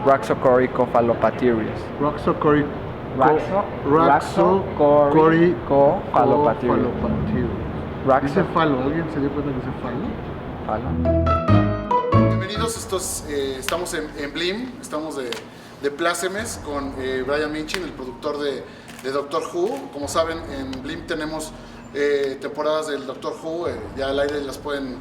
Raxocoricophallopaterius. Raxocoricophallopaterius. Dice falo, ¿alguien se dio cuenta que dice falo? Bienvenidos, estamos en Blim, estamos de plácemes con Brian Minchin, el productor de Doctor Who. Como saben, en Blim tenemos temporadas del Doctor Who, ya al aire las pueden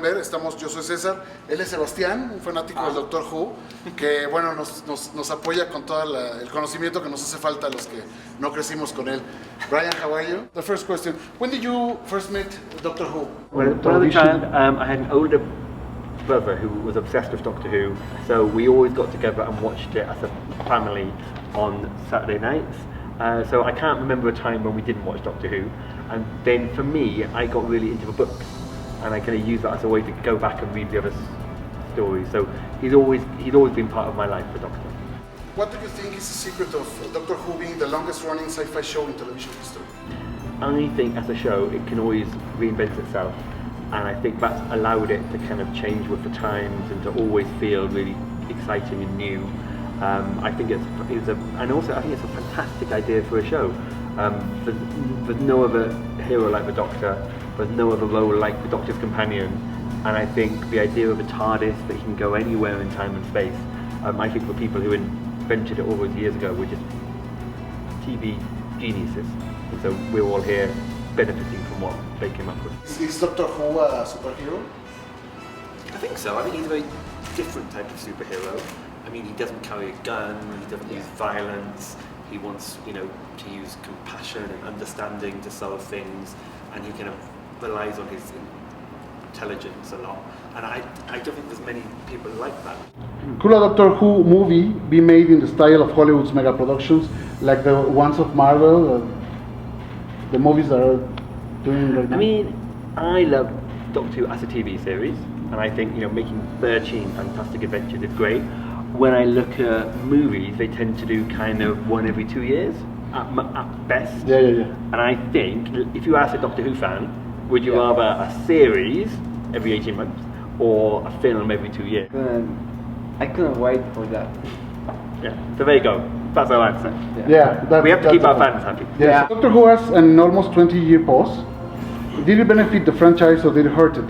ver. Yo soy César, él es Sebastián, un fanático del Doctor Who, que bueno, nos apoya con todo el conocimiento que nos hace falta a los que no crecimos con él. Brian, how are you? The first question, when did you first meet Doctor Who? When I was a child, I had an older brother who was obsessed with Doctor Who, so we always got together and watched it as a family on Saturday nights. So I can't remember a time when we didn't watch Doctor Who. And then for me, I got really into the books, and I kind of used that as a way to go back and read the other stories. So he's always been part of my life, the Doctor. What do you think is the secret of Doctor Who being the longest running sci-fi show in television history? I think as a show, it can always reinvent itself, and I think that's allowed it to kind of change with the times and to always feel really exciting and new. I think it's a fantastic idea for a show. There's no other hero like the Doctor, there's no other role like the Doctor's companion, and I think the idea of a TARDIS that he can go anywhere in time and space, I think the people who invented it all those years ago were just TV geniuses, and so we're all here benefiting from what they came up with. Is Doctor Who a superhero? I think so. I think he's a very different type of superhero. I mean, he doesn't carry a gun, he doesn't use violence, he wants, to use compassion and understanding to solve things, and he kind of relies on his intelligence a lot. And I don't think there's many people like that. Could a Doctor Who movie be made in the style of Hollywood's mega productions, like the ones of Marvel, the movies that are doing right now? I mean, I love Doctor Who as a TV series, and I think making 13 fantastic adventures is great. When I look at movies, they tend to do kind of one every 2 years at best. Yeah. And I think if you ask a Doctor Who fan, would you rather a series every 18 months or a film every 2 years? I couldn't wait for that. Yeah, so there you go. That's our answer. Yeah, we have to keep our fans happy. Yeah. Doctor Who has an almost 20-year pause. Did it benefit the franchise or did it hurt it?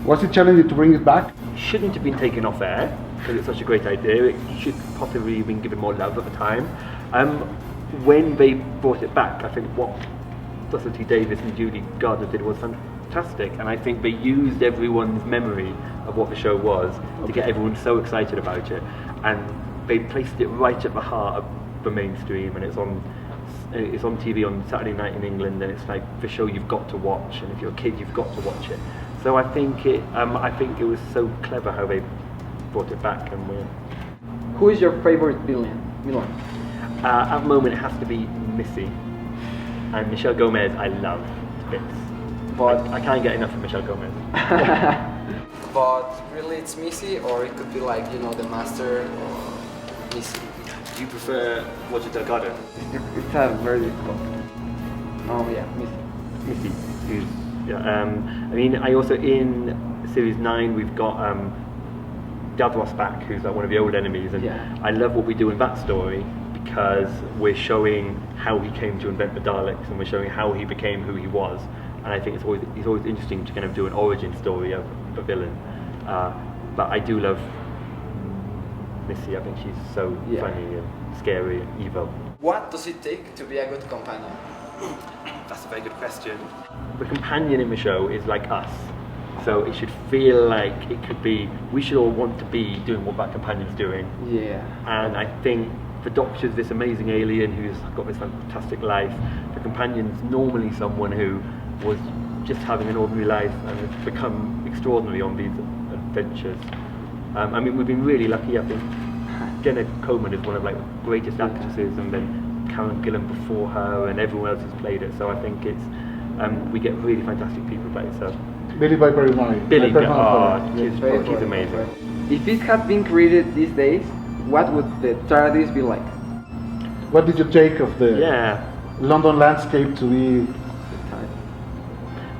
Was it challenging to bring it back? Shouldn't have been taken off air because it's such a great idea. It should possibly have been given more love at the time. When they brought it back, I think what Russell T Davies and Julie Gardner did was fantastic, and I think they used everyone's memory of what the show was to get everyone so excited about it, and they placed it right at the heart of the mainstream, and it's on TV on Saturday night in England, and it's like the show you've got to watch, and if you're a kid you've got to watch it. So I think it was so clever how they brought it back. And who is your favorite villain? At the moment it has to be Missy, and Michelle Gomez I love to bits, but I can't get enough of Michelle Gomez. But really it's Missy, or it could be like the Master or Missy. Do you prefer Roger Delgado? It's a very difficult. Oh yeah, Missy. I mean, I also in series 9 we've got Davros back, who's like one of the old enemies, and I love what we do in that story because we're showing how he came to invent the Daleks, and we're showing how he became who he was. And I think it's always interesting to kind of do an origin story of a villain. But I do love Missy. I think she's so funny and scary and evil. What does it take to be a good companion? That's a very good question. The companion in the show is like us, so it should feel like it could be. We should all want to be doing what that companion's doing. Yeah. And I think the Doctor's this amazing alien who's got this fantastic life. The companion's normally someone who was just having an ordinary life and has become extraordinary on these adventures. I mean, we've been really lucky. I think Jenna Coleman is one of the greatest actresses, and then Karen Gillan before her, and everyone else has played it. So I think it's we get really fantastic people play it. So Billy Piper is mine. She's amazing. If it had been created these days, what would the TARDIS be like? What did you take of the London landscape to be?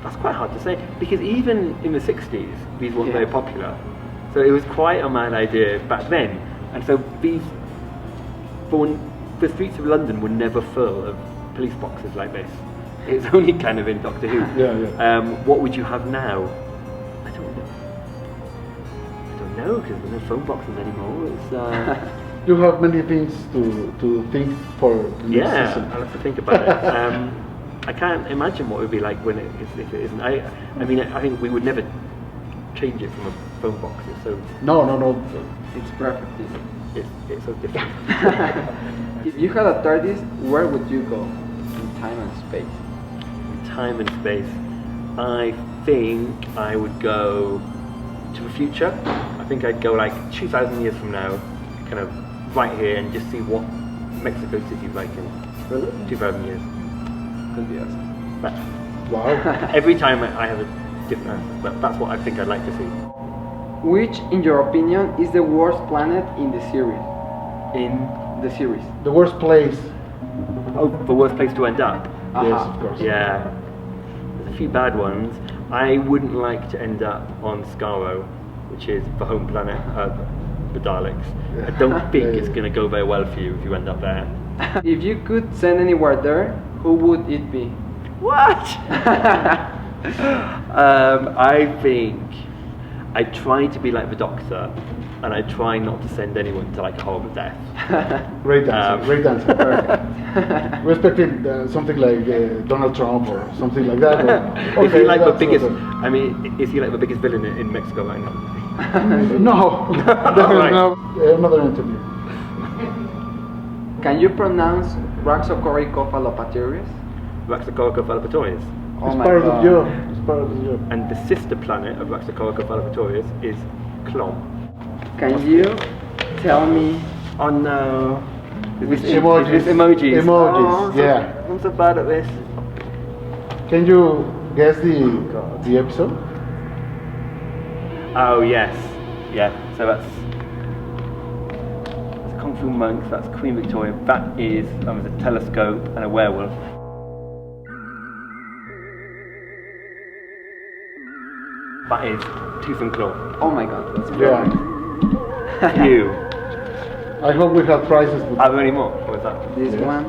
That's quite hard to say, because even in the 60s these weren't very popular, so it was quite a mad idea back then. And so the streets of London were never full of police boxes like this. It's only kind of in Doctor Who. What would you have now? I don't know because there's no phone boxes anymore. It's you have many things to think for the next season. I'll have to think about it. I can't imagine what it would be like when if it isn't. I mean, I think we would never change it from a phone box. It's so no. It's perfect. It's so different. If you had a TARDIS, where would you go in time and space? In time and space, I think I would go to the future. I think I'd go like 2,000 years from now, kind of right here, and just see what Mexico City's like in 2,000 years. Could be awesome. But Wow. every time I have a different answer, but that's what I think I'd like to see. Which, in your opinion, is the worst planet in the series? In The series. The worst place. the worst place to end up. Yes, of course. Yeah, there's a few bad ones. I wouldn't like to end up on Skaro, which is the home planet of the Daleks. I don't think it's going to go very well for you if you end up there. If you could send anywhere there, who would it be? What? I think I try to be like the Doctor, and I try not to send anyone to like a horrible death. Great answer. Great answer. Perfect. We're expecting something like Donald Trump or something like that. Is he like the that's biggest? awesome. I mean, is he like the biggest villain in Mexico right now? No. Definitely Right. no. Another interview. Can you pronounce Raxocoricophalopaterius? Raxacoricophalopatorius. Oh It's my part of the god. job. It's part of the job. And the sister planet of Raxacoricophalopatorius is Clom. Can you tell me? Oh no. With Is this emojis? Emojis, Oh, yeah. I'm so bad at this. Can you guess the episode? Oh yes. Yeah. So that's Kung Fu Monks, that's Queen Victoria. That is with a telescope and a werewolf. That is Tooth and Claw. Oh my god, that's Yeah. You. I hope we have prizes. With Are there any more? What was that? this Yeah. one.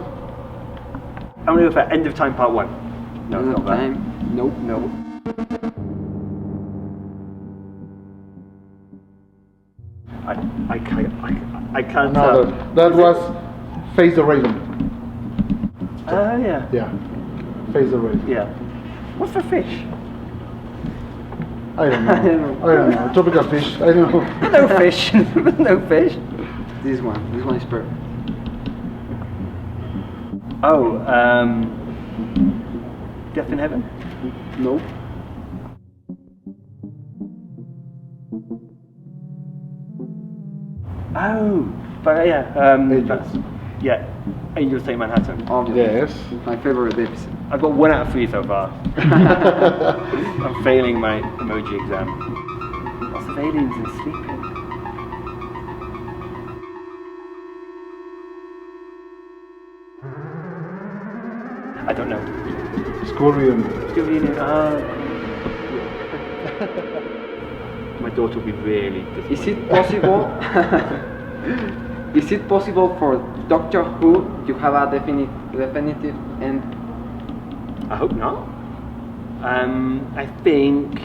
I'm gonna go for End of Time Part 1. No, it's not that. Time. Nope. No. I can't Another. tell. That was Face the Raven. Yeah. Yeah. Face the Raven. Yeah. What's the fish? I don't know. I don't know. Tropical fish. I don't know. No fish. No fish. This one is perfect. Oh, Death in Heaven? Nope. Oh, but Angels. that's, yeah, Angels Take Manhattan. Obviously. Yes. My favorite episode. I've got 1 out of 3 so far. I'm failing my emoji exam. Lots of aliens and sleeping. I don't know. Scorpion. My daughter will be really disappointed. Is it possible? Is it possible for Doctor Who to have a definitive end? I hope not. I think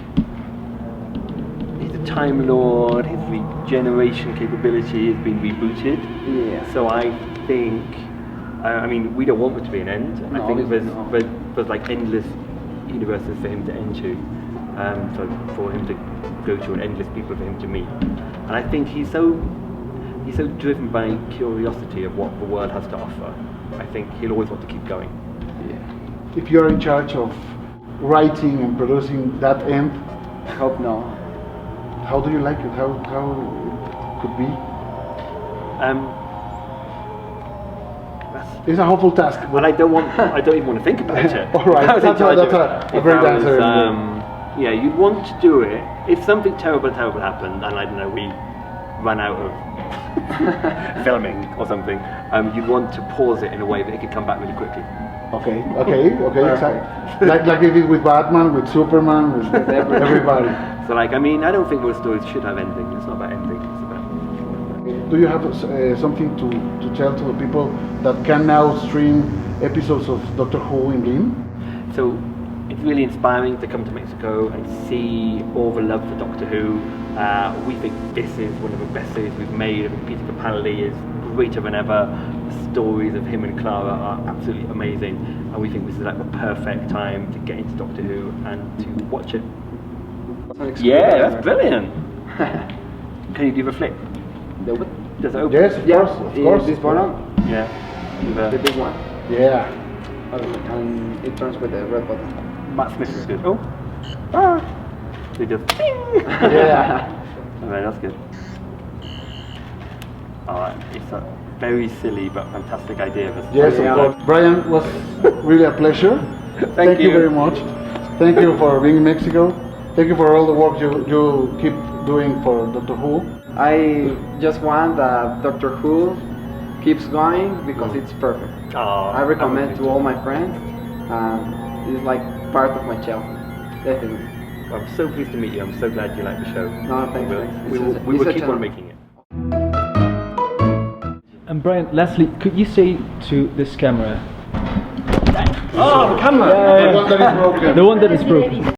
he's a Time Lord, his regeneration capability has been rebooted. Yeah. So I think, I mean, we don't want there to be an end. No, I think obviously not. there's like endless universes for him to enter, for him to go to, and endless people for him to meet. And I think he's so driven by curiosity of what the world has to offer. I think he'll always want to keep going. Yeah. If you're in charge of writing and producing that end, I hope no. how do you like it? How it could be? It's a hopeful task. Well, I don't even want to think about it. All right, If I was in that's charge of a it, great if I was, answer. Yeah, you'd want to do it if something terrible happened, and I don't know, we ran out of filming or something. You'd want to pause it in a way that it could come back really quickly. Okay, exactly. Like they did with Batman, with Superman, with everybody. So, like, I mean, I don't think most stories should have endings. It's not about endings. It's about do you have something to tell to the people that can now stream episodes of Doctor Who in Blim? So it's really inspiring to come to Mexico and see all the love for Doctor Who. We think this is one of the best series we've made. I think Peter Capaldi is greater than ever. The stories of him and Clara are absolutely amazing, and we think this is like the perfect time to get into Doctor Who and to watch it. Yeah, that's brilliant. Can you do the flip? Does it open? Yes, of course. This bottom? Yeah. The big one. Yeah. And it turns with the red button. Matt Smith is good. Oh. Ah. They just. Yeah. Okay, that's good. Alright, it's a very silly but fantastic idea. Yes, of course. Brian, was really a pleasure. Thank you very much. Thank you for being in Mexico. Thank you for all the work you keep doing for Doctor Who. I just want that Doctor Who keeps going because it's perfect. I recommend to all my friends, and it's like part of my childhood. Definitely. Well, I'm so pleased to meet you. I'm so glad you like the show. No, thanks. We will keep on making it. And Brian, lastly, could you say to this camera? Oh, the camera! The one that is broken. The one that is broken.